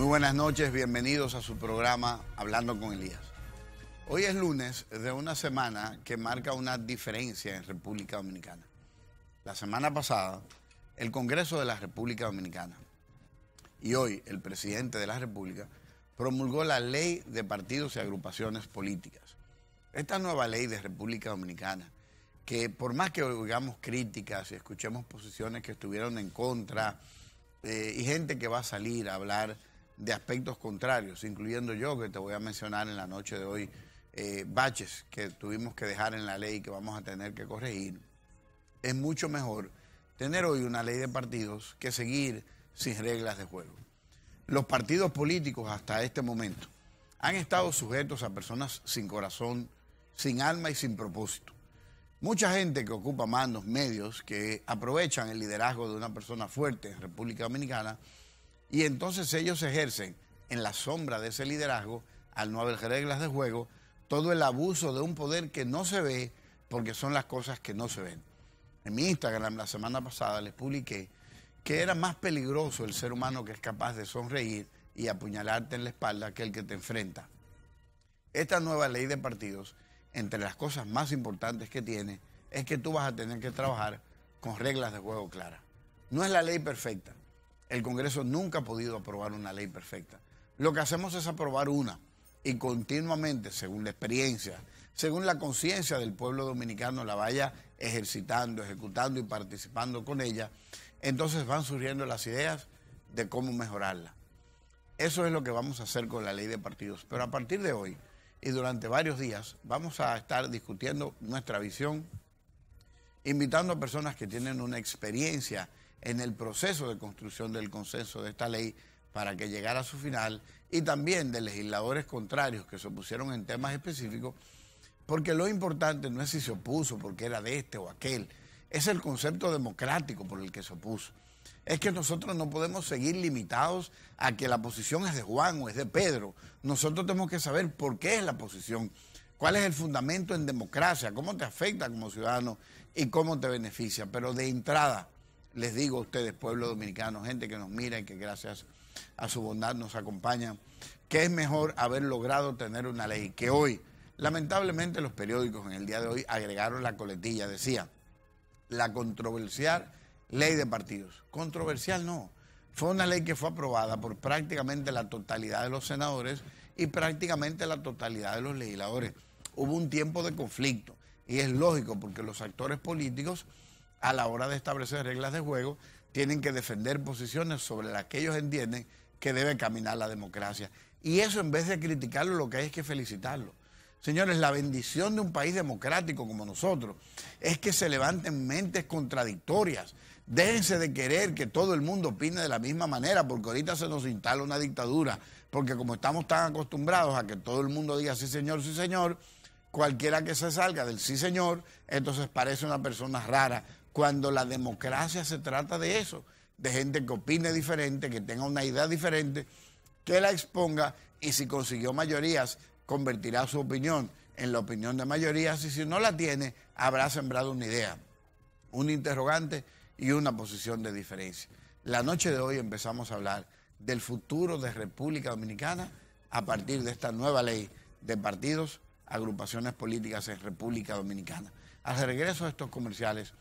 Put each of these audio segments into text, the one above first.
Muy buenas noches, bienvenidos a su programa Hablando con Elías. Hoy es lunes de una semana que marca una diferencia en República Dominicana. La semana pasada, el Congreso de la República Dominicana y hoy el presidente de la República promulgó la Ley de Partidos y Agrupaciones Políticas. Esta nueva ley de República Dominicana, que por más que oigamos críticas y escuchemos posiciones que estuvieron en contra y gente que va a salir a hablar de aspectos contrarios, incluyendo yo, que te voy a mencionar en la noche de hoy, baches que tuvimos que dejar en la ley y que vamos a tener que corregir, es mucho mejor tener hoy una ley de partidos que seguir sin reglas de juego. Los partidos políticos hasta este momento han estado sujetos a personas sin corazón, sin alma y sin propósito. Mucha gente que ocupa mandos, medios, que aprovechan el liderazgo de una persona fuerte en República Dominicana y entonces ellos ejercen en la sombra de ese liderazgo, al no haber reglas de juego, todo el abuso de un poder que no se ve porque son las cosas que no se ven. En mi Instagram la semana pasada les publiqué que era más peligroso el ser humano que es capaz de sonreír y apuñalarte en la espalda que el que te enfrenta. Esta nueva ley de partidos, entre las cosas más importantes que tiene, es que tú vas a tener que trabajar con reglas de juego claras. No es la ley perfecta. El Congreso nunca ha podido aprobar una ley perfecta. Lo que hacemos es aprobar una y continuamente, según la experiencia, según la conciencia del pueblo dominicano la vaya ejercitando, ejecutando y participando con ella, entonces van surgiendo las ideas de cómo mejorarla. Eso es lo que vamos a hacer con la ley de partidos. Pero a partir de hoy y durante varios días vamos a estar discutiendo nuestra visión, invitando a personas que tienen una experiencia en el proceso de construcción del consenso de esta ley para que llegara a su final, y también de legisladores contrarios que se opusieron en temas específicos, porque lo importante no es si se opuso porque era de este o aquel, es el concepto democrático por el que se opuso. Es que nosotros no podemos seguir limitados a que la posición es de Juan o es de Pedro. Nosotros tenemos que saber por qué es la posición, cuál es el fundamento en democracia, cómo te afecta como ciudadano y cómo te beneficia. Pero de entrada, les digo a ustedes, pueblo dominicano, gente que nos mira y que gracias a su bondad nos acompaña, que es mejor haber logrado tener una ley que hoy, lamentablemente los periódicos en el día de hoy agregaron la coletilla, decía, la controversial ley de partidos. Controversial no, fue una ley que fue aprobada por prácticamente la totalidad de los senadores y prácticamente la totalidad de los legisladores. Hubo un tiempo de conflicto y es lógico porque los actores políticos a la hora de establecer reglas de juego tienen que defender posiciones sobre las que ellos entienden que debe caminar la democracia. Y eso, en vez de criticarlo, lo que hay es que felicitarlo. Señores, la bendición de un país democrático como nosotros es que se levanten mentes contradictorias. Déjense de querer que todo el mundo opine de la misma manera, porque ahorita se nos instala una dictadura, porque como estamos tan acostumbrados a que todo el mundo diga sí señor, cualquiera que se salga del sí señor, entonces parece una persona rara, cuando la democracia se trata de eso, de gente que opine diferente, que tenga una idea diferente, que la exponga y si consiguió mayorías, convertirá su opinión en la opinión de mayorías y si no la tiene, habrá sembrado una idea, un interrogante y una posición de diferencia. La noche de hoy empezamos a hablar del futuro de República Dominicana a partir de esta nueva ley de partidos, agrupaciones políticas en República Dominicana. Al regreso de estos comerciales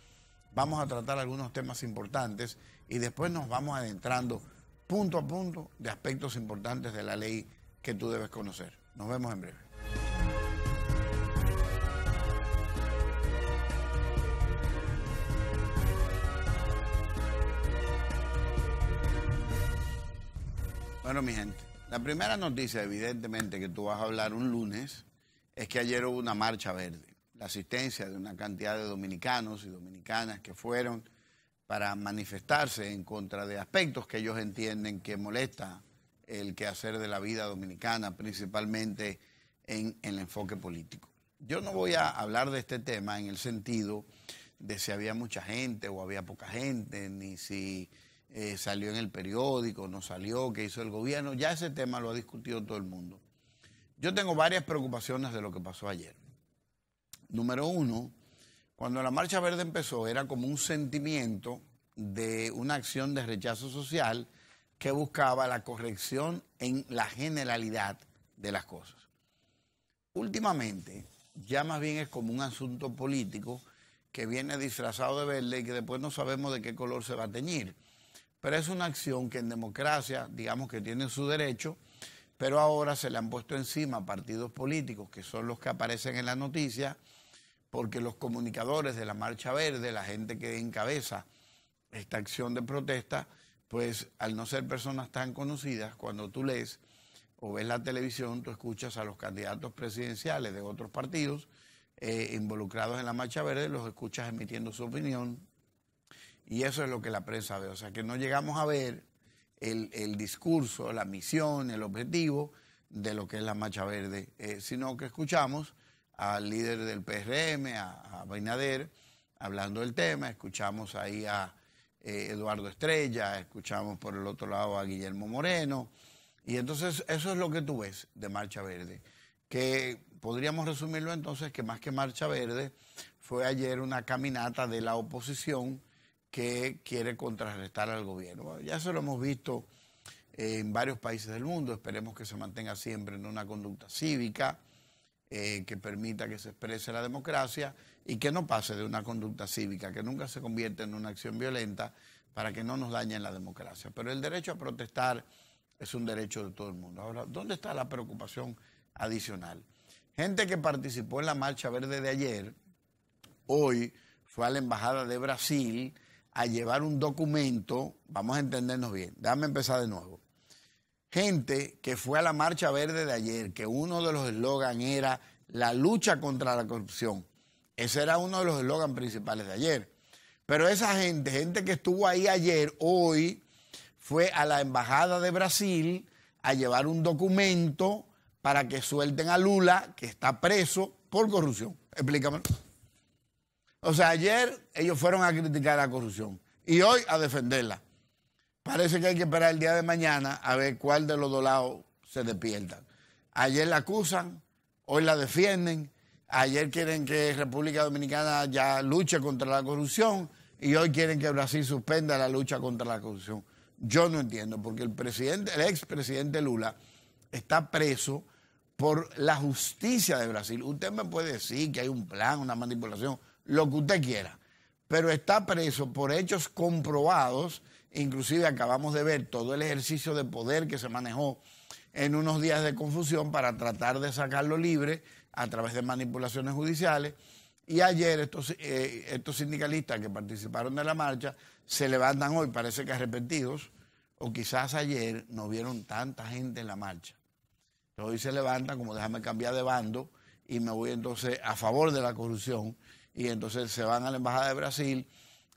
vamos a tratar algunos temas importantes y después nos vamos adentrando punto a punto de aspectos importantes de la ley que tú debes conocer. Nos vemos en breve. Bueno, mi gente, la primera noticia, evidentemente, que tú vas a hablar un lunes, es que ayer hubo una marcha verde. La asistencia de una cantidad de dominicanos y dominicanas que fueron para manifestarse en contra de aspectos que ellos entienden que molesta el quehacer de la vida dominicana, principalmente en el enfoque político. Yo no voy a hablar de este tema en el sentido de si había mucha gente o había poca gente, ni si salió en el periódico, no salió, qué hizo el gobierno. Ya ese tema lo ha discutido todo el mundo. Yo tengo varias preocupaciones de lo que pasó ayer. Número uno, cuando la Marcha Verde empezó era como un sentimiento de una acción de rechazo social que buscaba la corrección en la generalidad de las cosas. Últimamente, ya más bien es como un asunto político que viene disfrazado de verde y que después no sabemos de qué color se va a teñir. Pero es una acción que en democracia, digamos que tiene su derecho, pero ahora se le han puesto encima a partidos políticos, que son los que aparecen en la noticia, porque los comunicadores de la Marcha Verde, la gente que encabeza esta acción de protesta, pues al no ser personas tan conocidas, cuando tú lees o ves la televisión, tú escuchas a los candidatos presidenciales de otros partidos involucrados en la Marcha Verde, los escuchas emitiendo su opinión, y eso es lo que la prensa ve. O sea, que no llegamos a ver el discurso, la misión, el objetivo de lo que es la Marcha Verde, sino que escuchamos al líder del PRM, a Abinader, hablando del tema, escuchamos ahí a Eduardo Estrella, escuchamos por el otro lado a Guillermo Moreno, y entonces eso es lo que tú ves de Marcha Verde, que podríamos resumirlo entonces que más que Marcha Verde fue ayer una caminata de la oposición que quiere contrarrestar al gobierno. Bueno, ya eso lo hemos visto en varios países del mundo, esperemos que se mantenga siempre en una conducta cívica que permita que se exprese la democracia y que no pase de una conducta cívica, que nunca se convierta en una acción violenta para que no nos dañen la democracia. Pero el derecho a protestar es un derecho de todo el mundo. Ahora, ¿dónde está la preocupación adicional? Gente que participó en la Marcha Verde de ayer, hoy fue a la Embajada de Brasil a llevar un documento, vamos a entendernos bien, déjame empezar de nuevo. Gente que fue a la Marcha Verde de ayer, que uno de los eslogans era la lucha contra la corrupción. Ese era uno de los eslogans principales de ayer. Pero esa gente que estuvo ahí ayer, hoy, fue a la Embajada de Brasil a llevar un documento para que suelten a Lula, que está preso por corrupción. Explícame. O sea, ayer ellos fueron a criticar la corrupción y hoy a defenderla. Parece que hay que esperar el día de mañana a ver cuál de los dos lados se despierta. Ayer la acusan, hoy la defienden, ayer quieren que República Dominicana ya luche contra la corrupción y hoy quieren que Brasil suspenda la lucha contra la corrupción. Yo no entiendo, porque el expresidente Lula está preso por la justicia de Brasil. Usted me puede decir que hay un plan, una manipulación, lo que usted quiera, pero está preso por hechos comprobados. Inclusive acabamos de ver todo el ejercicio de poder que se manejó en unos días de confusión para tratar de sacarlo libre a través de manipulaciones judiciales. Y ayer estos sindicalistas que participaron de la marcha se levantan hoy, parece que arrepentidos, o quizás ayer no vieron tanta gente en la marcha. Entonces hoy se levantan como déjame cambiar de bando y me voy entonces a favor de la corrupción, y entonces se van a la Embajada de Brasil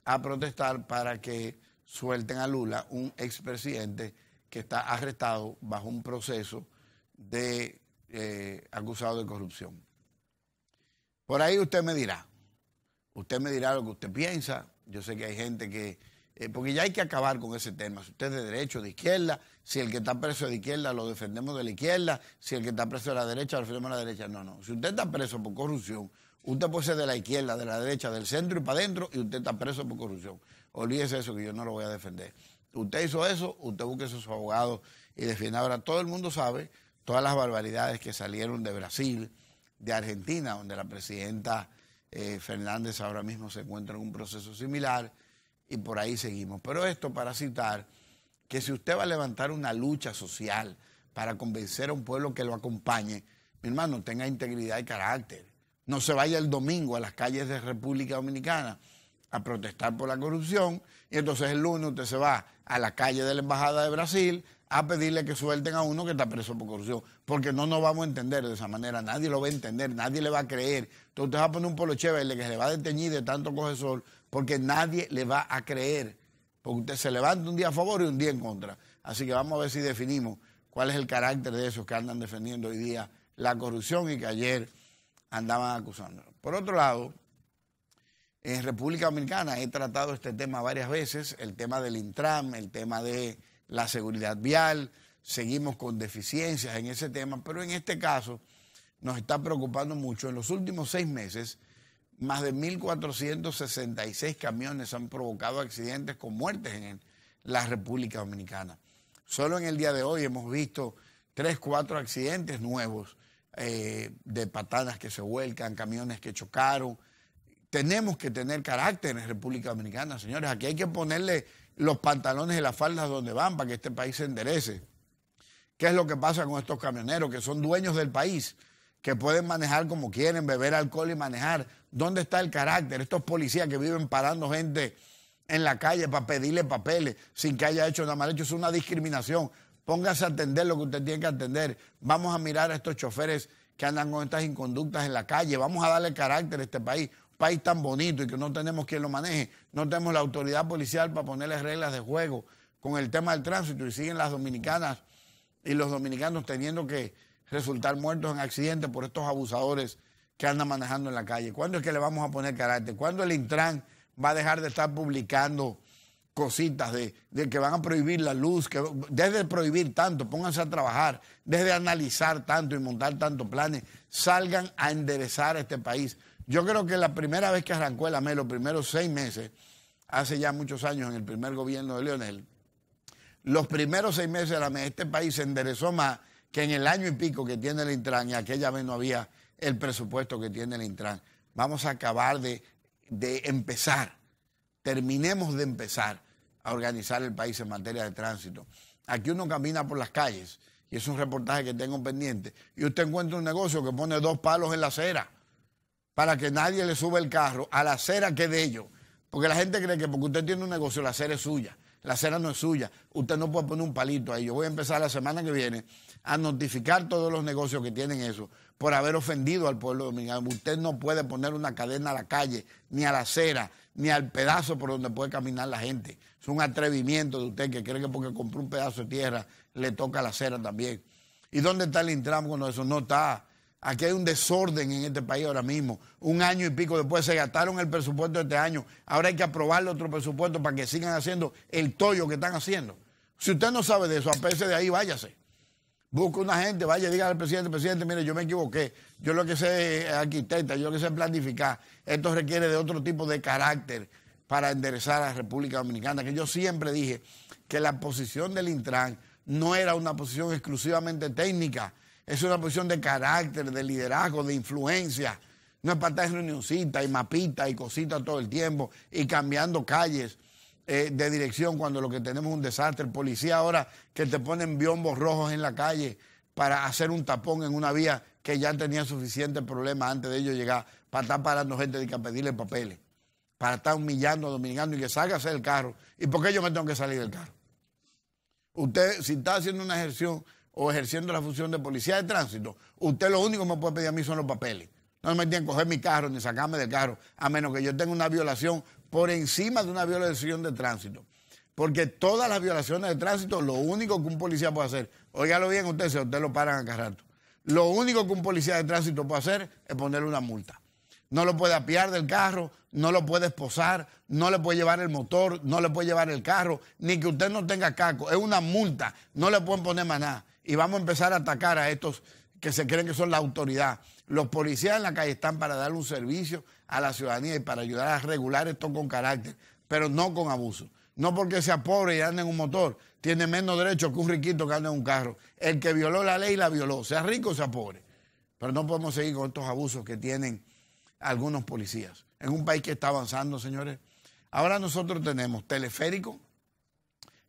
a protestar para que suelten a Lula, un expresidente que está arrestado bajo un proceso de acusado de corrupción. Por ahí usted me dirá lo que usted piensa. Yo sé que hay gente que, porque ya hay que acabar con ese tema. Si usted es de derecha o de izquierda, si el que está preso de izquierda lo defendemos de la izquierda, si el que está preso de la derecha lo defendemos de la derecha. No. Si usted está preso por corrupción, usted puede ser de la izquierda, de la derecha, del centro y para adentro, y usted está preso por corrupción. Olvídese eso, que yo no lo voy a defender. Usted hizo eso, usted busque a sus abogados y defienda. Ahora, todo el mundo sabe todas las barbaridades que salieron de Brasil, de Argentina, donde la presidenta Fernández ahora mismo se encuentra en un proceso similar, y por ahí seguimos. Pero esto para citar que si usted va a levantar una lucha social para convencer a un pueblo que lo acompañe, mi hermano, tenga integridad y carácter. No se vaya el domingo a las calles de República Dominicana a protestar por la corrupción y entonces el lunes usted se va a la calle de la Embajada de Brasil a pedirle que suelten a uno que está preso por corrupción, porque no nos vamos a entender de esa manera, nadie lo va a entender, nadie le va a creer. Entonces usted va a poner un polo chévere que se le va a deteñir de tanto coge sol, porque nadie le va a creer, porque usted se levanta un día a favor y un día en contra. Así que vamos a ver si definimos cuál es el carácter de esos que andan defendiendo hoy día la corrupción y que ayer andaban acusando. Por otro lado, en República Dominicana he tratado este tema varias veces, el tema del Intram, el tema de la seguridad vial, seguimos con deficiencias en ese tema, pero en este caso nos está preocupando mucho. En los últimos 6 meses, más de 1.466 camiones han provocado accidentes con muertes en la República Dominicana. Solo en el día de hoy hemos visto 3, 4 accidentes nuevos de patanas que se vuelcan, camiones que chocaron. Tenemos que tener carácter en República Dominicana, señores. Aquí hay que ponerle los pantalones y las faldas donde van para que este país se enderece. ¿Qué es lo que pasa con estos camioneros que son dueños del país, que pueden manejar como quieren, beber alcohol y manejar? ¿Dónde está el carácter? Estos policías que viven parando gente en la calle para pedirle papeles sin que haya hecho nada mal hecho, es una discriminación. Póngase a atender lo que usted tiene que atender. Vamos a mirar a estos choferes que andan con estas inconductas en la calle. Vamos a darle carácter a este país. Un país tan bonito y que no tenemos quien lo maneje. No tenemos la autoridad policial para ponerle reglas de juego con el tema del tránsito y siguen las dominicanas y los dominicanos teniendo que resultar muertos en accidentes por estos abusadores que andan manejando en la calle. ¿Cuándo es que le vamos a poner carácter? ¿Cuándo el Intran va a dejar de estar publicando cositas de que van a prohibir la luz? Que desde de prohibir tanto, pónganse a trabajar, desde de analizar tanto y montar tantos planes, salgan a enderezar este país. Yo creo que la primera vez que arrancó el AME, los primeros 6 meses, hace ya muchos años en el primer gobierno de Leonel, los primeros 6 meses de la AME, este país se enderezó más que en el año y pico que tiene el Intran, y aquella vez no había el presupuesto que tiene el Intran. Vamos a acabar de empezar, terminemos de empezar a organizar el país en materia de tránsito. Aquí uno camina por las calles, y es un reportaje que tengo pendiente, y usted encuentra un negocio que pone 2 palos en la acera para que nadie le sube el carro a la acera que es de ellos. Porque la gente cree que porque usted tiene un negocio, la acera es suya. La acera no es suya. Usted no puede poner un palito ahí. Yo voy a empezar la semana que viene a notificar todos los negocios que tienen eso por haber ofendido al pueblo dominicano. Usted no puede poner una cadena a la calle, ni a la acera, ni al pedazo por donde puede caminar la gente. Es un atrevimiento de usted que cree que porque compró un pedazo de tierra le toca la acera también. ¿Y dónde está el Intran cuando eso no está? Aquí hay un desorden en este país ahora mismo. 1 año y pico después se gastaron el presupuesto de este año. Ahora hay que aprobarle otro presupuesto para que sigan haciendo el tollo que están haciendo. Si usted no sabe de eso, apese de ahí, váyase. Busque una gente, vaya, dígale al presidente, mire, yo me equivoqué. Yo lo que sé es arquitecta, yo lo que sé es planificar. Esto requiere de otro tipo de carácter para enderezar a la República Dominicana. Que yo siempre dije que la posición del Intran no era una posición exclusivamente técnica. Es una posición de carácter, de liderazgo, de influencia. No es para estar en reunioncita y mapita y cositas todo el tiempo y cambiando calles de dirección cuando lo que tenemos es un desastre. El policía ahora que te ponen biombos rojos en la calle para hacer un tapón en una vía que ya tenía suficientes problemas antes de ellos llegar, para estar parando gente y que pedirle papeles, para estar humillando a dominicanos y que salga a hacer el carro. ¿Y por qué yo me tengo que salir del carro? Usted, si está haciendo una ejerción o ejerciendo la función de policía de tránsito, usted lo único que me puede pedir a mí son los papeles. No me tienen que coger mi carro ni sacarme del carro, a menos que yo tenga una violación por encima de una violación de tránsito. Porque todas las violaciones de tránsito, lo único que un policía puede hacer, óigalo bien usted, si a usted lo paran a cada rato, lo único que un policía de tránsito puede hacer es ponerle una multa. No lo puede apiar del carro, no lo puede esposar, no le puede llevar el motor, no le puede llevar el carro, ni que usted no tenga casco. Es una multa, no le pueden poner más nada. Y vamos a empezar a atacar a estos que se creen que son la autoridad. Los policías en la calle están para darle un servicio a la ciudadanía y para ayudar a regular esto con carácter, pero no con abuso. No porque sea pobre y ande en un motor, tiene menos derecho que un riquito que ande en un carro. El que violó la ley la violó, sea rico o sea pobre. Pero no podemos seguir con estos abusos que tienen algunos policías. En un país que está avanzando, señores. Ahora nosotros tenemos teleférico,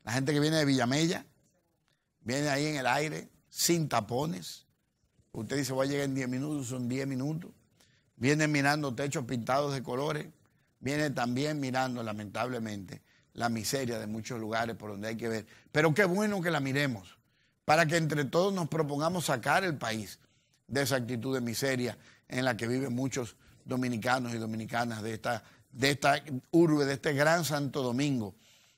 la gente que viene de Villamella, viene ahí en el aire, sin tapones. Usted dice, voy a llegar en 10 minutos, son 10 minutos. Viene mirando techos pintados de colores. Viene también mirando, lamentablemente, la miseria de muchos lugares por donde hay que ver. Pero qué bueno que la miremos, para que entre todos nos propongamos sacar el país de esa actitud de miseria en la que viven muchos dominicanos y dominicanas de esta urbe, de este Gran Santo Domingo.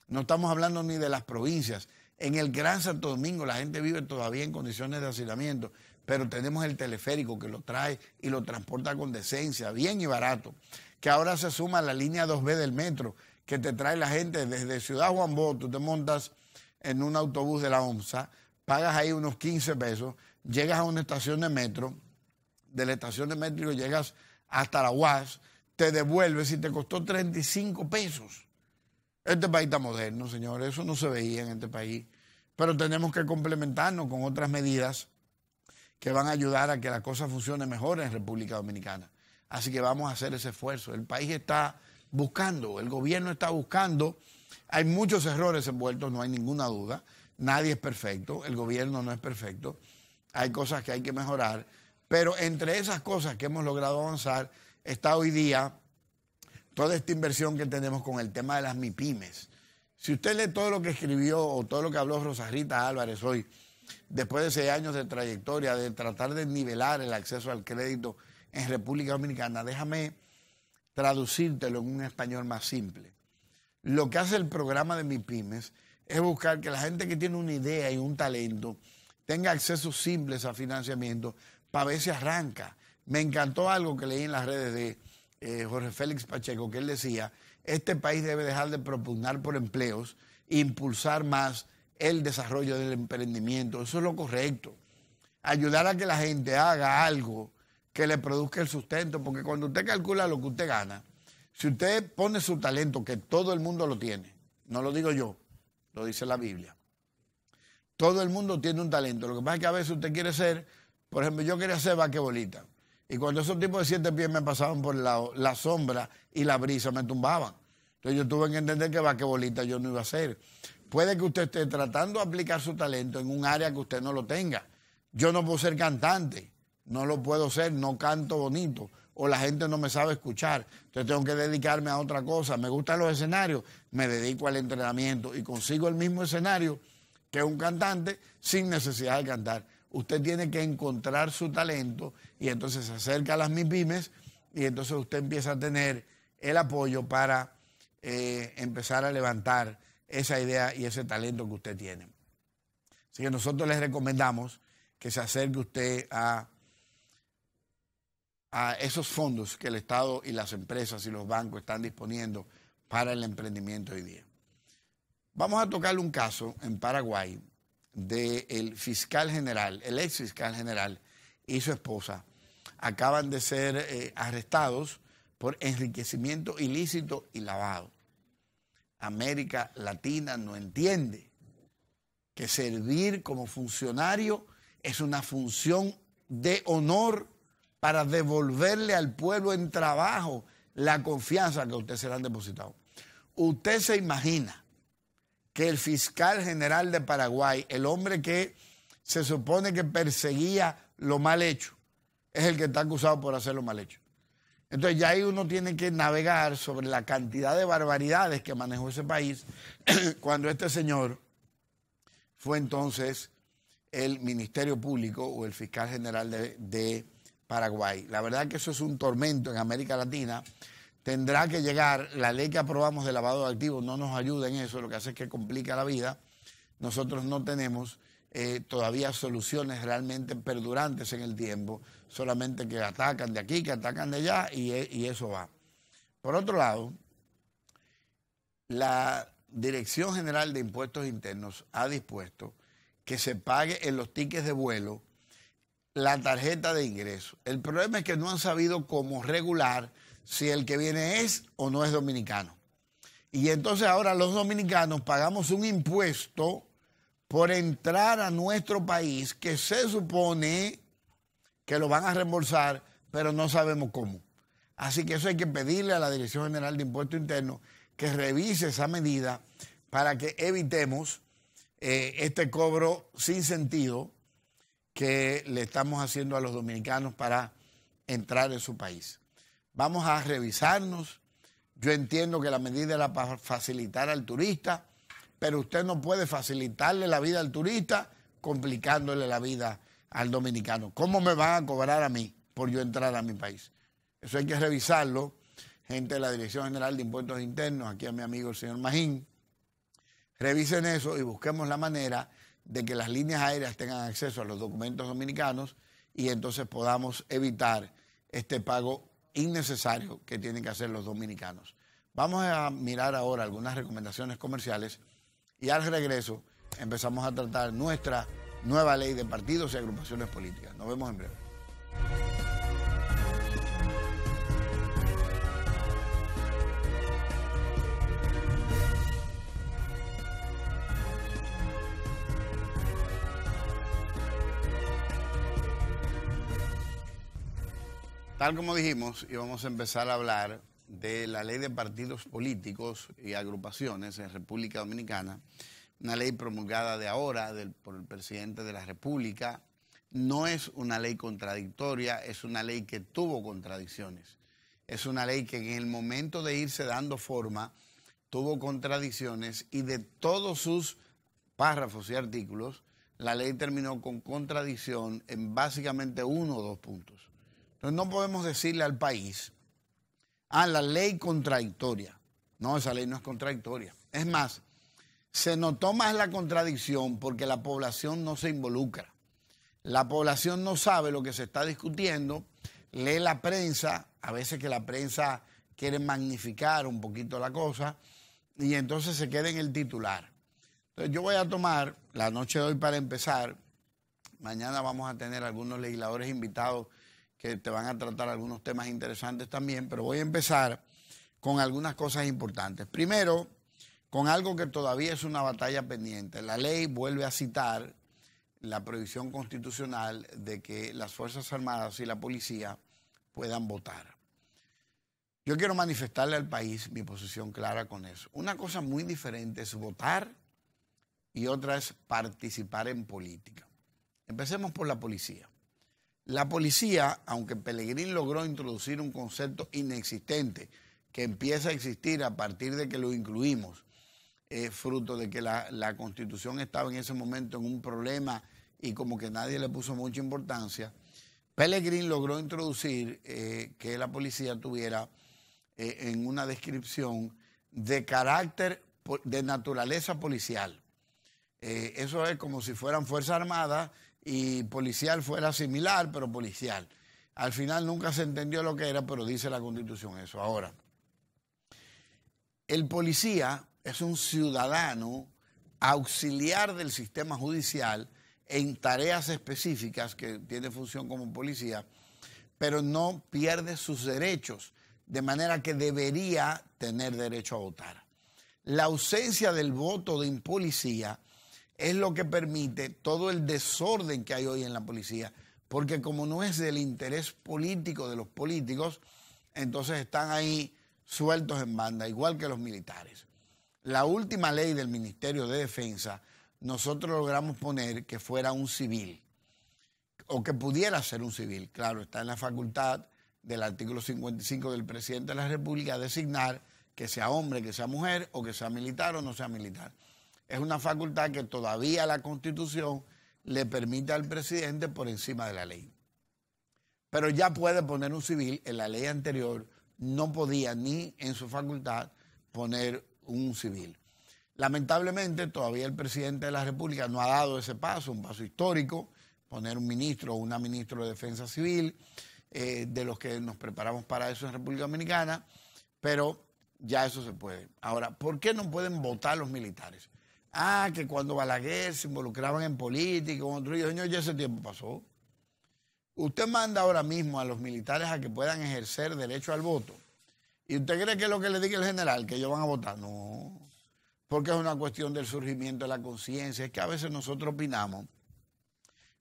No estamos hablando ni de las provincias. En el Gran Santo Domingo la gente vive todavía en condiciones de hacinamiento, pero tenemos el teleférico que lo trae y lo transporta con decencia, bien y barato, que ahora se suma a la línea 2B del metro, que te trae la gente desde Ciudad Juan Bosch. Tú te montas en un autobús de la OMSA, pagas ahí unos 15 pesos, llegas a una estación de metro, de la estación de metro llegas hasta la UAS, te devuelves y te costó 35 pesos. Este país está moderno, señores, eso no se veía en este país. pero tenemos que complementarnos con otras medidas que van a ayudar a que la cosa funcione mejor en República Dominicana. Así que vamos a hacer ese esfuerzo. El país está buscando, el gobierno está buscando. Hay muchos errores envueltos, no hay ninguna duda. Nadie es perfecto, el gobierno no es perfecto. Hay cosas que hay que mejorar, pero entre esas cosas que hemos logrado avanzar está hoy día toda esta inversión que tenemos con el tema de las MIPYMES. Si usted lee todo lo que escribió o todo lo que habló Rosa Rita Álvarez hoy, después de 6 años de trayectoria, de tratar de nivelar el acceso al crédito en República Dominicana, déjame traducírtelo en un español más simple. Lo que hace el programa de MIPYMES es buscar que la gente que tiene una idea y un talento tenga acceso simples a financiamiento para ver si arranca. Me encantó algo que leí en las redes de Jorge Félix Pacheco, que él decía, este país debe dejar de propugnar por empleos e impulsar más el desarrollo del emprendimiento. Eso es lo correcto. Ayudar a que la gente haga algo que le produzca el sustento, porque cuando usted calcula lo que usted gana, si usted pone su talento, que todo el mundo lo tiene, no lo digo yo, lo dice la Biblia, todo el mundo tiene un talento. Lo que pasa es que a veces usted quiere ser, por ejemplo, yo quería ser basquetbolista, y cuando esos tipos de 7 pies me pasaban por la sombra y la brisa me tumbaban. Entonces yo tuve que entender que basquetbolista yo no iba a ser. Puede que usted esté tratando de aplicar su talento en un área que usted no lo tenga. Yo no puedo ser cantante, no lo puedo ser, no canto bonito, o la gente no me sabe escuchar. Entonces tengo que dedicarme a otra cosa. Me gustan los escenarios, me dedico al entrenamiento y consigo el mismo escenario que un cantante sin necesidad de cantar. Usted tiene que encontrar su talento y entonces se acerca a las MIPYMES y entonces usted empieza a tener el apoyo para empezar a levantar esa idea y ese talento que usted tiene. Así que nosotros les recomendamos que se acerque usted a esos fondos que el Estado y las empresas y los bancos están disponiendo para el emprendimiento hoy día. Vamos a tocarle un caso en Paraguay del fiscal general, el ex fiscal general y su esposa. Acaban de ser arrestados por enriquecimiento ilícito y lavado. América Latina no entiende que servir como funcionario es una función de honor para devolverle al pueblo en trabajo la confianza que a usted se le han depositado. Usted se imagina que el fiscal general de Paraguay, el hombre que se supone que perseguía lo mal hecho, es el que está acusado por hacer lo mal hecho. Entonces ya ahí uno tiene que navegar sobre la cantidad de barbaridades que manejó ese país cuando este señor fue entonces el Ministerio Público o el fiscal general de Paraguay. La verdad que eso es un tormento en América Latina. Tendrá que llegar, la ley que aprobamos de lavado de activos no nos ayuda en eso, lo que hace es que complica la vida. Nosotros no tenemos todavía soluciones realmente perdurantes en el tiempo, solamente que atacan de aquí, que atacan de allá y eso va. Por otro lado, la Dirección General de Impuestos Internos ha dispuesto que se pague en los tickets de vuelo la tarjeta de ingreso. El problema es que no han sabido cómo regular si el que viene es o no es dominicano. Y entonces ahora los dominicanos pagamos un impuesto por entrar a nuestro país que se supone que lo van a reembolsar, pero no sabemos cómo. Así que eso hay que pedirle a la Dirección General de Impuestos Internos que revise esa medida para que evitemos este cobro sin sentido que le estamos haciendo a los dominicanos para entrar en su país. Vamos a revisarnos. Yo entiendo que la medida era para facilitar al turista, pero usted no puede facilitarle la vida al turista complicándole la vida al dominicano. ¿Cómo me van a cobrar a mí por yo entrar a mi país? Eso hay que revisarlo. Gente de la Dirección General de Impuestos Internos, aquí a mi amigo el señor Magín, revisen eso y busquemos la manera de que las líneas aéreas tengan acceso a los documentos dominicanos y entonces podamos evitar este pago innecesario que tienen que hacer los dominicanos. Vamos a mirar ahora algunas recomendaciones comerciales y al regreso empezamos a tratar nuestra nueva ley de partidos y agrupaciones políticas. Nos vemos en breve. Tal como dijimos, íbamos a empezar a hablar de la ley de partidos políticos y agrupaciones en República Dominicana, una ley promulgada de ahora por el presidente de la República. No es una ley contradictoria, es una ley que tuvo contradicciones. Es una ley que en el momento de irse dando forma tuvo contradicciones y de todos sus párrafos y artículos, la ley terminó con contradicción en básicamente 1 o 2 puntos. Entonces no podemos decirle al país, la ley contradictoria. No, esa ley no es contradictoria. Es más, se notó más la contradicción porque la población no se involucra. La población no sabe lo que se está discutiendo, lee la prensa, a veces que la prensa quiere magnificar un poquito la cosa y entonces se queda en el titular. Entonces yo voy a tomar la noche de hoy para empezar. Mañana vamos a tener algunos legisladores invitados que te van a tratar algunos temas interesantes también, pero voy a empezar con algunas cosas importantes. Primero, con algo que todavía es una batalla pendiente. La ley vuelve a citar la prohibición constitucional de que las Fuerzas Armadas y la policía puedan votar. Yo quiero manifestarle al país mi posición clara con eso. Una cosa muy diferente es votar y otra es participar en política. Empecemos por la policía. La policía, aunque Pelegrín logró introducir un concepto inexistente que empieza a existir a partir de que lo incluimos, fruto de que la Constitución estaba en ese momento en un problema y como que nadie le puso mucha importancia, Pelegrín logró introducir que la policía tuviera en una descripción de carácter, de naturaleza policial. Eso es como si fueran Fuerzas Armadas y policial fuera similar, pero policial. Al final nunca se entendió lo que era, pero dice la Constitución eso. Ahora, el policía es un ciudadano auxiliar del sistema judicial en tareas específicas que tiene función como policía, pero no pierde sus derechos, de manera que debería tener derecho a votar. La ausencia del voto de un policía es lo que permite todo el desorden que hay hoy en la policía, porque como no es del interés político de los políticos, entonces están ahí sueltos en banda, igual que los militares. La última ley del Ministerio de Defensa, nosotros logramos poner que fuera un civil, o que pudiera ser un civil. Claro, está en la facultad del artículo 55 del presidente de la República designar que sea hombre, que sea mujer, o que sea militar o no sea militar. Es una facultad que todavía la Constitución le permite al presidente por encima de la ley. Pero ya puede poner un civil. En la ley anterior no podía ni en su facultad poner un civil. Lamentablemente todavía el presidente de la República no ha dado ese paso, un paso histórico, poner un ministro o una ministra de Defensa Civil, de los que nos preparamos para eso en República Dominicana, pero ya eso se puede. Ahora, ¿por qué no pueden votar los militares? Que cuando Balaguer se involucraban en política, señor, ya ese tiempo pasó. Usted manda ahora mismo a los militares a que puedan ejercer derecho al voto. ¿Y usted cree que es lo que le diga el general, que ellos van a votar? No, porque es una cuestión del surgimiento de la conciencia. Es que a veces nosotros opinamos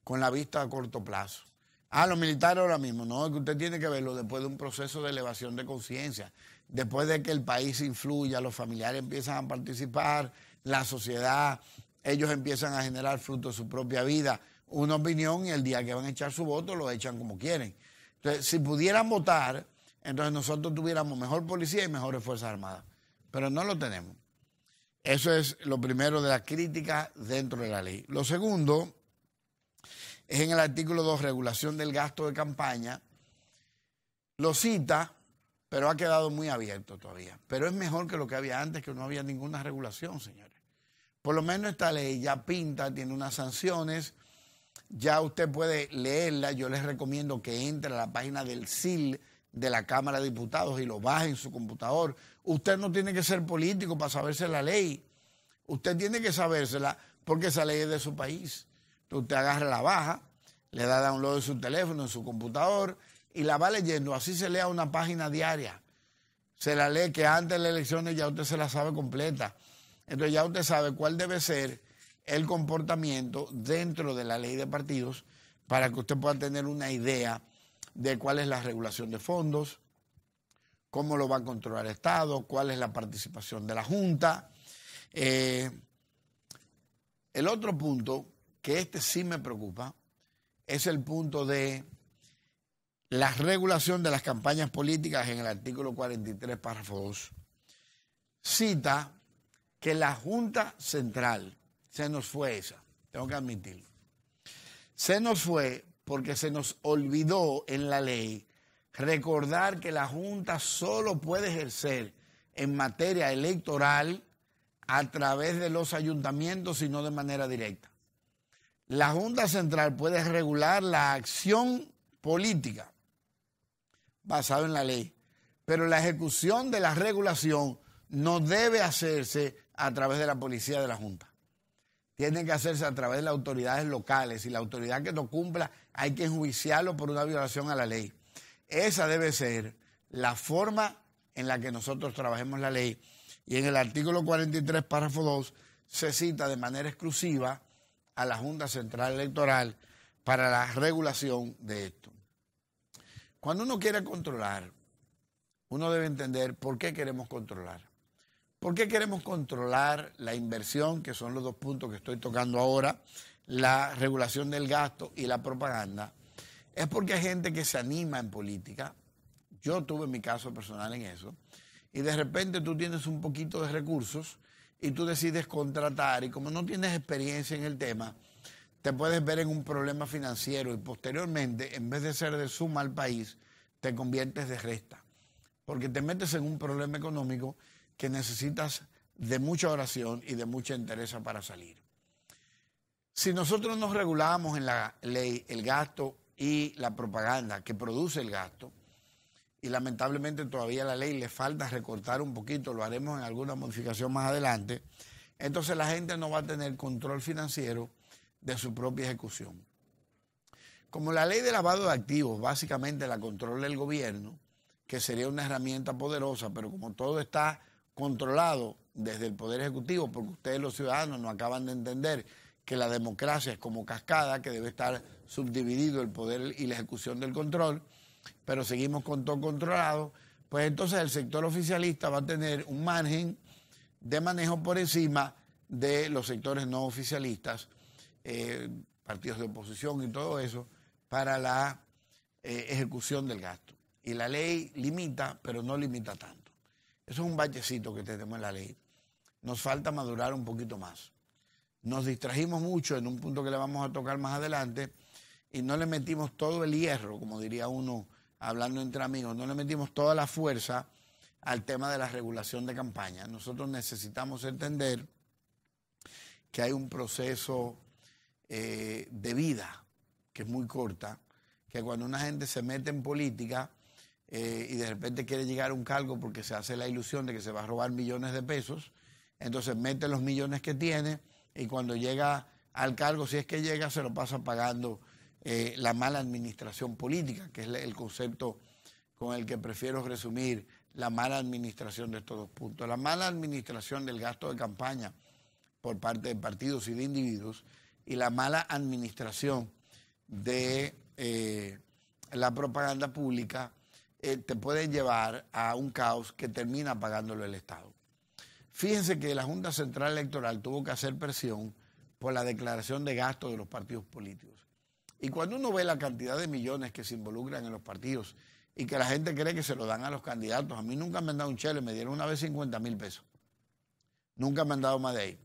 con la vista a corto plazo. Los militares ahora mismo. No, es que usted tiene que verlo después de un proceso de elevación de conciencia. Después de que el país influya, los familiares empiezan a participar, la sociedad, ellos empiezan a generar fruto de su propia vida, una opinión, y el día que van a echar su voto lo echan como quieren. Entonces, si pudieran votar, entonces nosotros tuviéramos mejor policía y mejores Fuerzas Armadas. Pero no lo tenemos. Eso es lo primero de la crítica dentro de la ley. Lo segundo es en el artículo 2, regulación del gasto de campaña. Lo cita, pero ha quedado muy abierto todavía. Pero es mejor que lo que había antes, que no había ninguna regulación, señores. Por lo menos esta ley ya pinta, tiene unas sanciones, ya usted puede leerla. Yo les recomiendo que entre a la página del CIL de la Cámara de Diputados y lo baje en su computador. Usted no tiene que ser político para saberse la ley. Usted tiene que sabérsela porque esa ley es de su país. Entonces usted agarra la baja, le da download en su teléfono, en su computador y la va leyendo. Así se lea una página diaria. Se la lee, que antes de las elecciones ya usted se la sabe completa. Entonces ya usted sabe cuál debe ser el comportamiento dentro de la ley de partidos para que usted pueda tener una idea de cuál es la regulación de fondos, cómo lo va a controlar el Estado, cuál es la participación de la Junta. El otro punto, que este sí me preocupa, es el punto de la regulación de las campañas políticas en el artículo 43, párrafo 2. Cita que la Junta Central, se nos fue esa, tengo que admitirlo, se nos fue porque se nos olvidó en la ley recordar que la Junta solo puede ejercer en materia electoral a través de los ayuntamientos y no de manera directa. La Junta Central puede regular la acción política basada en la ley, pero la ejecución de la regulación no debe hacerse a través de la policía de la Junta. Tiene que hacerse a través de las autoridades locales y la autoridad que no cumpla hay que enjuiciarlo por una violación a la ley. Esa debe ser la forma en la que nosotros trabajemos la ley. Y en el artículo 43, párrafo 2, se cita de manera exclusiva a la Junta Central Electoral para la regulación de esto. Cuando uno quiere controlar, uno debe entender por qué queremos controlar. ¿Por qué queremos controlar la inversión, que son los dos puntos que estoy tocando ahora, la regulación del gasto y la propaganda? Es porque hay gente que se anima en política. Yo tuve mi caso personal en eso. Y de repente tú tienes un poquito de recursos y tú decides contratar y como no tienes experiencia en el tema, te puedes ver en un problema financiero y posteriormente, en vez de ser de suma al país, te conviertes de resta. Porque te metes en un problema económico que necesitas de mucha oración y de mucha entereza para salir. Si nosotros nos regulamos en la ley el gasto y la propaganda que produce el gasto, y lamentablemente todavía a la ley le falta recortar un poquito, lo haremos en alguna modificación más adelante, entonces la gente no va a tener control financiero de su propia ejecución. Como la ley de lavado de activos básicamente la controla el gobierno, que sería una herramienta poderosa, pero como todo está controlado desde el Poder Ejecutivo, porque ustedes los ciudadanos no acaban de entender que la democracia es como cascada, que debe estar subdividido el poder y la ejecución del control, pero seguimos con todo controlado, pues entonces el sector oficialista va a tener un margen de manejo por encima de los sectores no oficialistas, partidos de oposición y todo eso, para la ejecución del gasto. Y la ley limita, pero no limita tanto. Eso es un bachecito que tenemos en la ley. Nos falta madurar un poquito más. Nos distrajimos mucho en un punto que le vamos a tocar más adelante y no le metimos todo el hierro, como diría uno hablando entre amigos, no le metimos toda la fuerza al tema de la regulación de campaña. Nosotros necesitamos entender que hay un proceso de vida que es muy corta, que cuando una gente se mete en política y de repente quiere llegar a un cargo porque se hace la ilusión de que se va a robar millones de pesos, entonces mete los millones que tiene y cuando llega al cargo, si es que llega, se lo pasa pagando la mala administración política, que es el concepto con el que prefiero resumir la mala administración de estos dos puntos. La mala administración del gasto de campaña por parte de partidos y de individuos y la mala administración de la propaganda pública te pueden llevar a un caos que termina pagándolo el Estado. Fíjense que la Junta Central Electoral tuvo que hacer presión por la declaración de gastos de los partidos políticos. Y cuando uno ve la cantidad de millones que se involucran en los partidos y que la gente cree que se lo dan a los candidatos, a mí nunca me han dado un chele, me dieron una vez 50,000 pesos. Nunca me han dado más de ahí.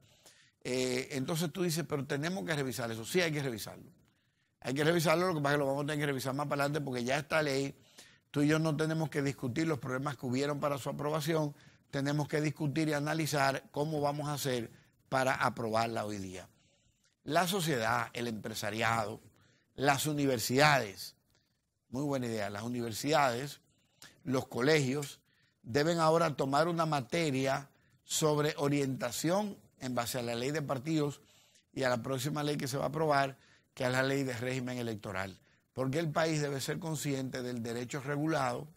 Entonces tú dices, pero tenemos que revisar eso. Sí, hay que revisarlo. Hay que revisarlo, lo que pasa es que lo vamos a tener que revisar más para adelante porque ya esta ley, tú y yo no tenemos que discutir los problemas que hubieron para su aprobación, tenemos que discutir y analizar cómo vamos a hacer para aprobarla hoy día. La sociedad, el empresariado, las universidades, muy buena idea, las universidades, los colegios, deben ahora tomar una materia sobre orientación en base a la ley de partidos y a la próxima ley que se va a aprobar, que es la ley de régimen electoral. Porque el país debe ser consciente del derecho regulado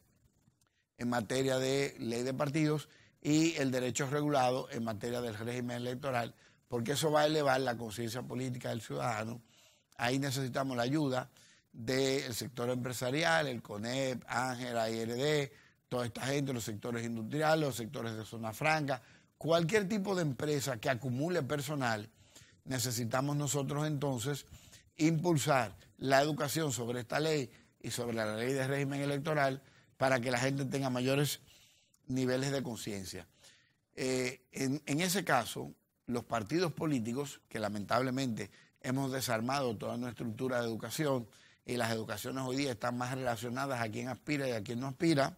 en materia de ley de partidos y el derecho regulado en materia del régimen electoral, porque eso va a elevar la conciencia política del ciudadano. Ahí necesitamos la ayuda del sector empresarial, el CONEP, Ángela, IRD, toda esta gente, los sectores industriales, los sectores de zona franca, cualquier tipo de empresa que acumule personal, necesitamos nosotros entonces impulsar la educación sobre esta ley y sobre la ley de régimen electoral para que la gente tenga mayores niveles de conciencia. En ese caso, los partidos políticos, que lamentablemente hemos desarmado toda nuestra estructura de educación y las educaciones hoy día están más relacionadas a quien aspira y a quien no aspira,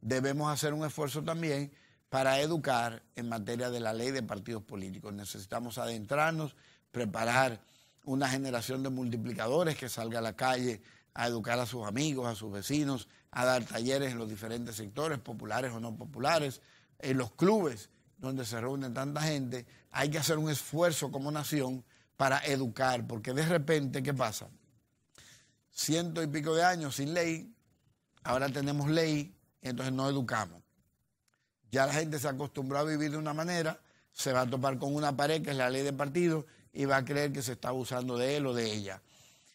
debemos hacer un esfuerzo también para educar en materia de la ley de partidos políticos. Necesitamos adentrarnos, preparar una generación de multiplicadores que salga a la calle a educar a sus amigos, a sus vecinos, a dar talleres en los diferentes sectores, populares o no populares, en los clubes donde se reúne tanta gente. Hay que hacer un esfuerzo como nación para educar, porque de repente, ¿qué pasa? 100 y pico de años sin ley, ahora tenemos ley, entonces no educamos. Ya la gente se acostumbró a vivir de una manera, se va a topar con una pared que es la ley de partido y va a creer que se está abusando de él o de ella.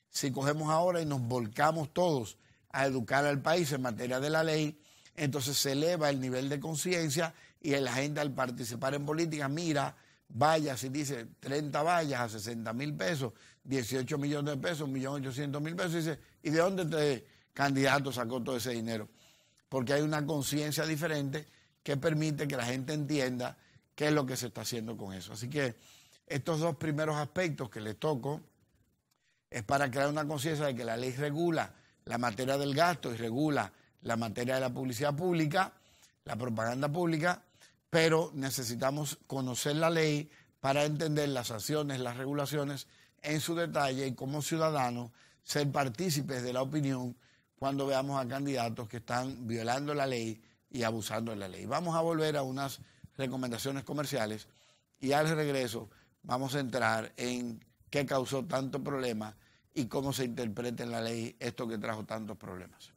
Si cogemos ahora y nos volcamos todos a educar al país en materia de la ley, entonces se eleva el nivel de conciencia y la gente al participar en política mira vallas y dice 30 vallas a 60,000 pesos, 18 millones de pesos, 1.800.000 pesos, y dice, ¿y de dónde este candidato sacó todo ese dinero? Porque hay una conciencia diferente que permite que la gente entienda qué es lo que se está haciendo con eso. Así que estos dos primeros aspectos que les toco es para crear una conciencia de que la ley regula la materia del gasto y regula la materia de la publicidad pública, la propaganda pública, pero necesitamos conocer la ley para entender las sanciones, las regulaciones en su detalle y como ciudadanos ser partícipes de la opinión cuando veamos a candidatos que están violando la ley y abusando de la ley. Vamos a volver a unas recomendaciones comerciales y al regreso vamos a entrar en qué causó tanto problema y cómo se interpreta en la ley esto que trajo tantos problemas.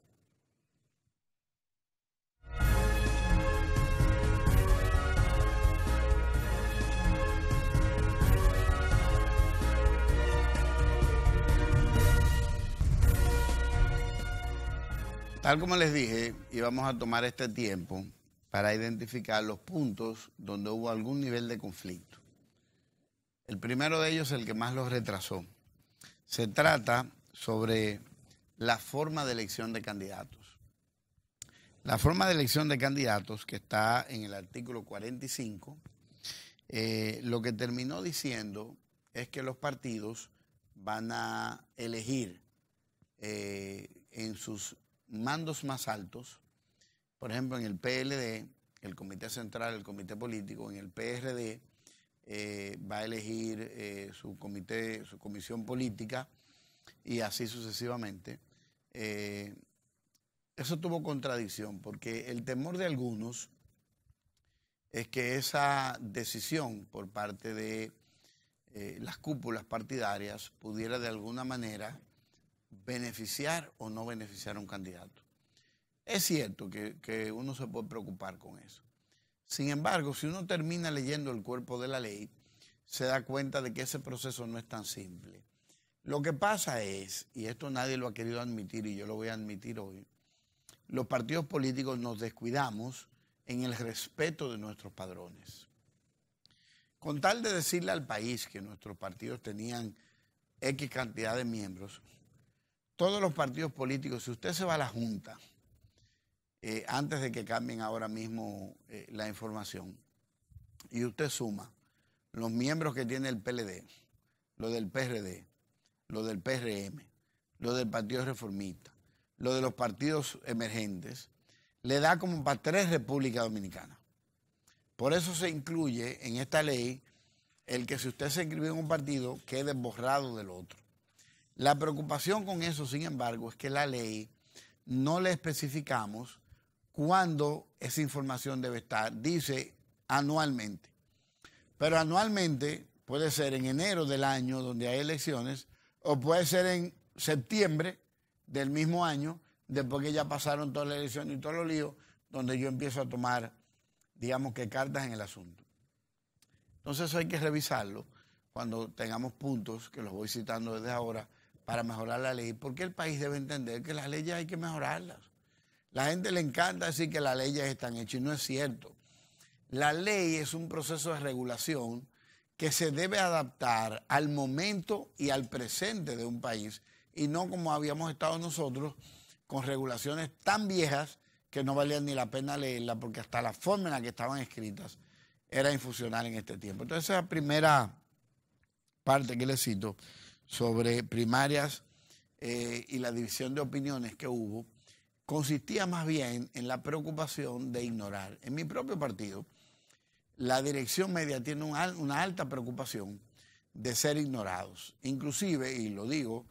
Tal como les dije, íbamos a tomar este tiempo para identificar los puntos donde hubo algún nivel de conflicto. El primero de ellos es el que más los retrasó. Se trata sobre la forma de elección de candidatos. La forma de elección de candidatos, que está en el artículo 45, lo que terminó diciendo es que los partidos van a elegir en sus mandos más altos, por ejemplo, en el PLD, el Comité Central, el Comité Político, en el PRD, va a elegir su comité, su comisión política y así sucesivamente. Eso tuvo contradicción porque el temor de algunos es que esa decisión por parte de las cúpulas partidarias pudiera de alguna manera beneficiar o no beneficiar a un candidato. Es cierto que uno se puede preocupar con eso. Sin embargo, si uno termina leyendo el cuerpo de la ley, se da cuenta de que ese proceso no es tan simple. Lo que pasa es, y esto nadie lo ha querido admitir y yo lo voy a admitir hoy, los partidos políticos nos descuidamos en el respeto de nuestros padrones. Con tal de decirle al país que nuestros partidos tenían X cantidad de miembros, todos los partidos políticos, si usted se va a la Junta, antes de que cambien ahora mismo la información, y usted suma los miembros que tiene el PLD, lo del PRD, lo del PRM, lo del Partido Reformista, lo de los partidos emergentes, le da como para 3 Repúblicas Dominicanas. Por eso se incluye en esta ley el que si usted se inscribió en un partido, quede borrado del otro. La preocupación con eso, sin embargo, es que la ley no le especificamos cuándo esa información debe estar. Dice anualmente. Pero anualmente puede ser en enero del año donde hay elecciones o puede ser en septiembre del mismo año, después que ya pasaron todas las elecciones y todos los líos, donde yo empiezo a tomar, digamos que cartas en el asunto. Entonces eso hay que revisarlo cuando tengamos puntos, que los voy citando desde ahora, para mejorar la ley, porque el país debe entender que las leyes hay que mejorarlas. La gente le encanta decir que las leyes están hechas y no es cierto. La ley es un proceso de regulación que se debe adaptar al momento y al presente de un país y no como habíamos estado nosotros con regulaciones tan viejas que no valía ni la pena leerlas porque hasta la forma en la que estaban escritas era infuncional en este tiempo. Entonces, esa primera parte que les cito sobre primarias y la división de opiniones que hubo, consistía más bien en la preocupación de ignorar. En mi propio partido, la dirección media tiene una alta preocupación de ser ignorados. Inclusive, y lo digo,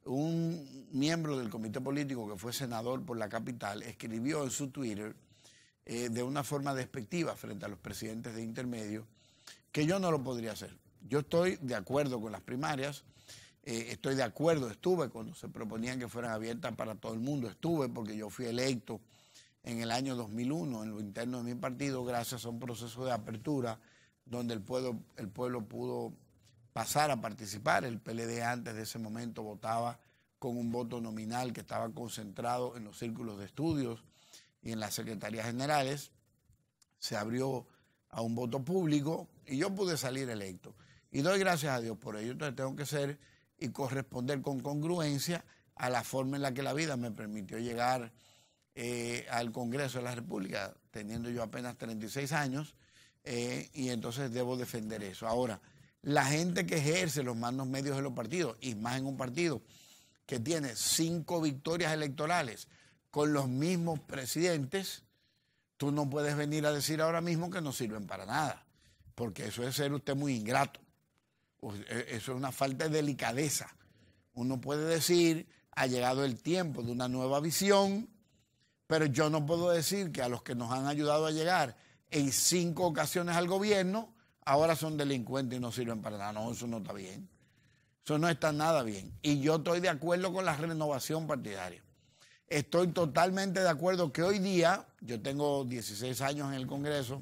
un miembro del comité político que fue senador por la capital escribió en su Twitter de una forma despectiva frente a los presidentes de intermedio que yo no lo podría hacer. Yo estoy de acuerdo con las primarias, estoy de acuerdo, estuve cuando se proponían que fueran abiertas para todo el mundo, estuve porque yo fui electo en el año 2001 en lo interno de mi partido gracias a un proceso de apertura donde el pueblo pudo pasar a participar. El PLD antes de ese momento votaba con un voto nominal que estaba concentrado en los círculos de estudios y en las secretarías generales. Se abrió a un voto público y yo pude salir electo. Y doy gracias a Dios por ello. Entonces tengo que ser y corresponder con congruencia a la forma en la que la vida me permitió llegar al Congreso de la República, teniendo yo apenas 36 años, y entonces debo defender eso. Ahora, la gente que ejerce los mandos medios de los partidos, y más en un partido que tiene 5 victorias electorales con los mismos presidentes, tú no puedes venir a decir ahora mismo que no sirven para nada, porque eso es ser usted muy ingrato. Eso es una falta de delicadeza. Uno puede decir, ha llegado el tiempo de una nueva visión, pero yo no puedo decir que a los que nos han ayudado a llegar en 5 ocasiones al gobierno, ahora son delincuentes y no sirven para nada. No, eso no está bien. Eso no está nada bien. Y yo estoy de acuerdo con la renovación partidaria. Estoy totalmente de acuerdo que hoy día, yo tengo 16 años en el Congreso,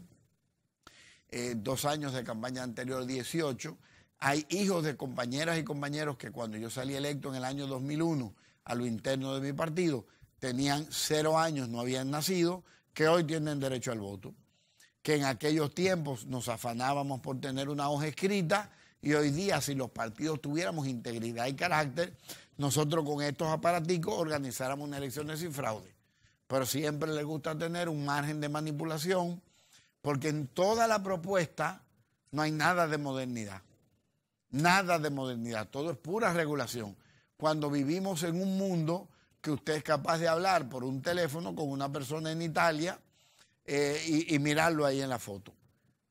2 años de campaña anterior, 18. Hay hijos de compañeras y compañeros que cuando yo salí electo en el año 2001 a lo interno de mi partido, tenían 0 años, no habían nacido, que hoy tienen derecho al voto. Que en aquellos tiempos nos afanábamos por tener una hoja escrita y hoy día, si los partidos tuviéramos integridad y carácter, nosotros con estos aparaticos organizáramos una elección sin fraude. Pero siempre les gusta tener un margen de manipulación porque en toda la propuesta no hay nada de modernidad. Nada de modernidad, todo es pura regulación. Cuando vivimos en un mundo que usted es capaz de hablar por un teléfono con una persona en Italia y mirarlo ahí en la foto.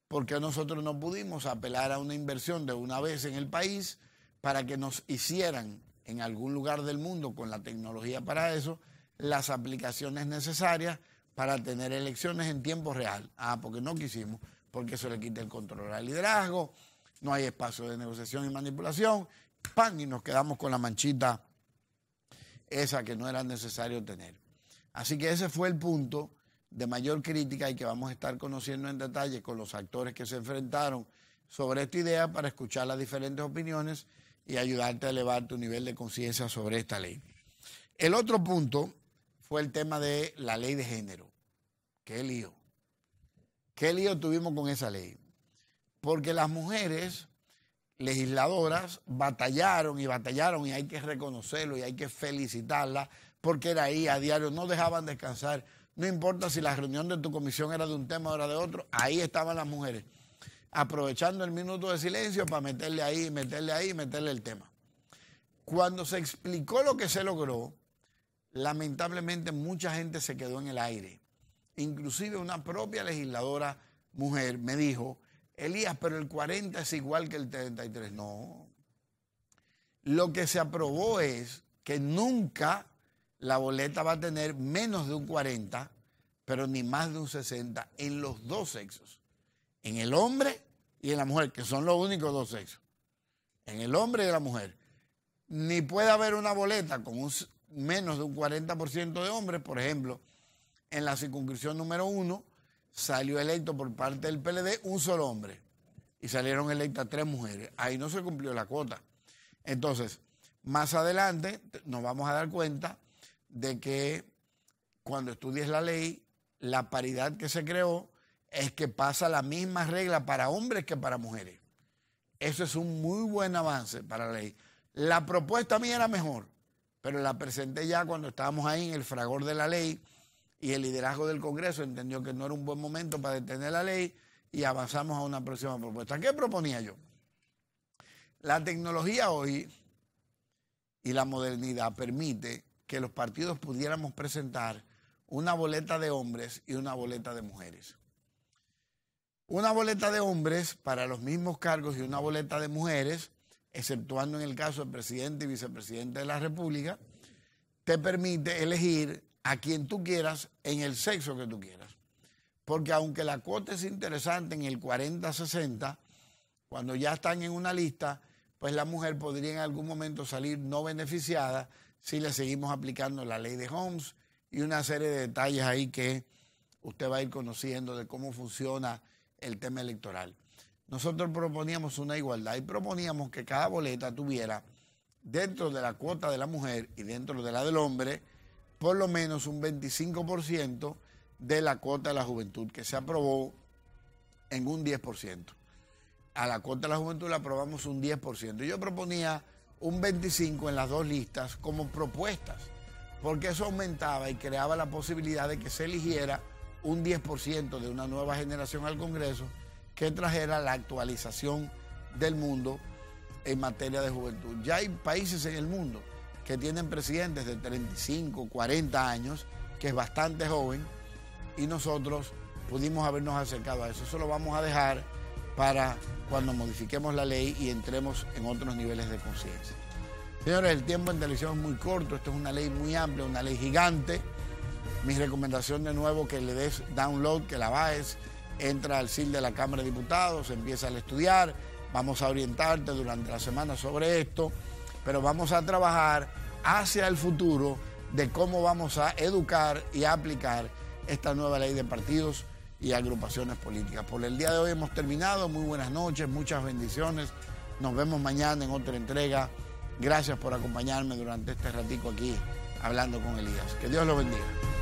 Porque nosotros no pudimos apelar a una inversión de una vez en el país para que nos hicieran en algún lugar del mundo con la tecnología para eso, las aplicaciones necesarias para tener elecciones en tiempo real. Porque no quisimos, porque eso le quita el control al liderazgo, no hay espacio de negociación y manipulación, ¡pam! Y nos quedamos con la manchita esa que no era necesario tener. Así que ese fue el punto de mayor crítica y que vamos a estar conociendo en detalle con los actores que se enfrentaron sobre esta idea para escuchar las diferentes opiniones y ayudarte a elevar tu nivel de conciencia sobre esta ley. El otro punto fue el tema de la ley de género. ¡Qué lío! ¿Qué lío tuvimos con esa ley? Porque las mujeres legisladoras batallaron y hay que reconocerlo y hay que felicitarlas porque era ahí a diario, no dejaban descansar. No importa si la reunión de tu comisión era de un tema o era de otro, ahí estaban las mujeres, aprovechando el minuto de silencio para meterle el tema. Cuando se explicó lo que se logró, lamentablemente mucha gente se quedó en el aire. Inclusive una propia legisladora mujer me dijo, Elías, pero el 40 es igual que el 33. No. Lo que se aprobó es que nunca la boleta va a tener menos de un 40, pero ni más de un 60 en los dos sexos. En el hombre y en la mujer, que son los únicos dos sexos. En el hombre y en la mujer. Ni puede haber una boleta con menos de un 40% de hombres. Por ejemplo, en la circunscripción número 1, salió electo por parte del PLD un solo hombre y salieron electas 3 mujeres. Ahí no se cumplió la cuota. Entonces, Más adelante nos vamos a dar cuenta de que cuando estudies la ley, la paridad que se creó es que pasa la misma regla para hombres que para mujeres. Eso es un muy buen avance para la ley. La propuesta mía era mejor, pero la presenté ya cuando estábamos ahí en el fragor de la ley y el liderazgo del Congreso entendió que no era un buen momento para detener la ley y avanzamos a una próxima propuesta. ¿Qué proponía yo? La tecnología hoy y la modernidad permite que los partidos pudiéramos presentar una boleta de hombres y una boleta de mujeres. Una boleta de hombres para los mismos cargos y una boleta de mujeres, exceptuando en el caso del presidente y vicepresidente de la República, te permite elegir a quien tú quieras en el sexo que tú quieras. Porque aunque la cuota es interesante en el 40-60, cuando ya están en una lista, pues la mujer podría en algún momento salir no beneficiada si le seguimos aplicando la ley de Holmes y una serie de detalles ahí que usted va a ir conociendo de cómo funciona el tema electoral. Nosotros proponíamos una igualdad y proponíamos que cada boleta tuviera dentro de la cuota de la mujer y dentro de la del hombre por lo menos un 25% de la cuota de la juventud, que se aprobó en un 10%. A la cuota de la juventud la aprobamos un 10%. Yo proponía un 25% en las dos listas como propuestas, porque eso aumentaba y creaba la posibilidad de que se eligiera un 10% de una nueva generación al Congreso que trajera la actualización del mundo en materia de juventud. Ya hay países en el mundo que tienen presidentes de 35, 40 años, que es bastante joven, y nosotros pudimos habernos acercado a eso. Eso lo vamos a dejar para cuando modifiquemos la ley y entremos en otros niveles de conciencia. Señores, el tiempo en televisión es muy corto, esto es una ley muy amplia, una ley gigante. Mi recomendación de nuevo que le des download, que la bajes, entra al sitio de la Cámara de Diputados, empieza a estudiar, vamos a orientarte durante la semana sobre esto, pero vamos a trabajar hacia el futuro de cómo vamos a educar y a aplicar esta nueva ley de partidos y agrupaciones políticas. Por el día de hoy hemos terminado, muy buenas noches, muchas bendiciones, nos vemos mañana en otra entrega. Gracias por acompañarme durante este ratico aquí hablando con Elías. Que Dios lo bendiga.